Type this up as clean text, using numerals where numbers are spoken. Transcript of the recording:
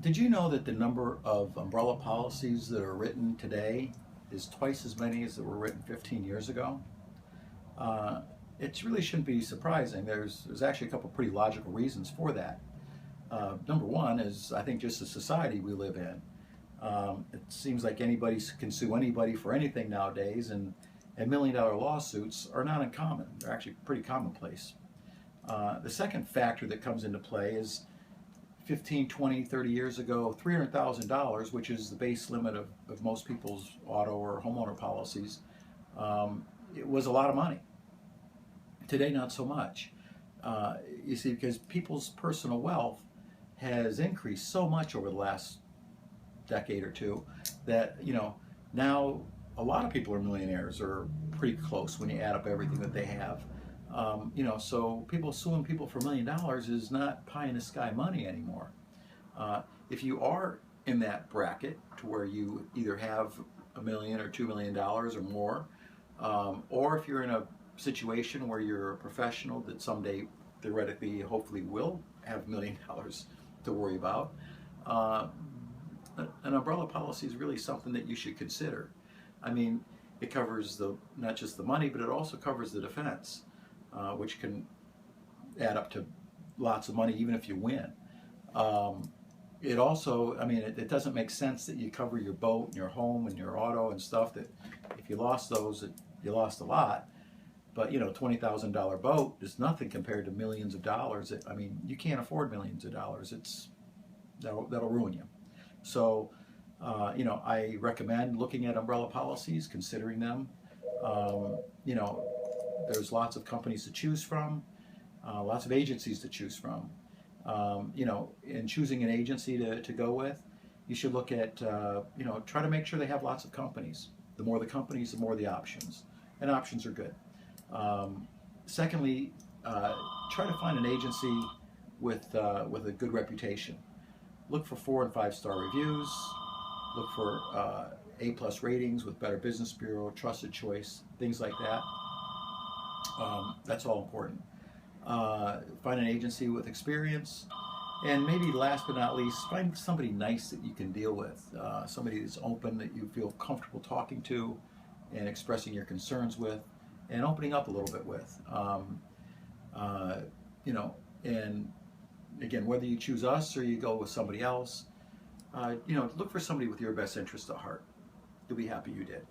Did you know that the number of umbrella policies that are written today is twice as many as that were written 15 years ago? Uh, it really shouldn't be surprising. There's actually a couple pretty logical reasons for that. Number one is, I think, just the society we live in. It seems like anybody can sue anybody for anything nowadays, and million-dollar lawsuits are not uncommon. They're actually pretty commonplace. The second factor that comes into play is 15, 20, 30 years ago, $300,000, which is the base limit of most people's auto or homeowner policies, it was a lot of money. Today, not so much. You see, because people's personal wealth has increased so much over the last decade or two that, now a lot of people are millionaires or pretty close when you add up everything that they have. So people suing people for $1 million is not pie in the sky money anymore. If you are in that bracket to where you either have $1 million or $2 million or more, or if you're in a situation where you're a professional that someday theoretically, hopefully, will have $1 million to worry about, an umbrella policy is really something that you should consider. I mean, it covers not just the money, but it also covers the defense, which can add up to lots of money even if you win. It also, I mean, it doesn't make sense that you cover your boat and your home and your auto and stuff that if you lost those, you lost a lot. But, $20,000 boat is nothing compared to millions of dollars. I mean, you can't afford millions of dollars. That'll ruin you. So, I recommend looking at umbrella policies, considering them. There's lots of companies to choose from, lots of agencies to choose from. In choosing an agency to go with, you should look at, try to make sure they have lots of companies. The more the companies, the more the options. And options are good. Secondly, try to find an agency with a good reputation. Look for 4 and 5 star reviews. Look for A+ ratings with Better Business Bureau, Trusted Choice, things like that. That's all important. Find an agency with experience, and maybe last but not least, find somebody nice that you can deal with, somebody that's open, that you feel comfortable talking to and expressing your concerns with and opening up a little bit with. And again, whether you choose us or you go with somebody else, look for somebody with your best interest at heart. You'll be happy you did.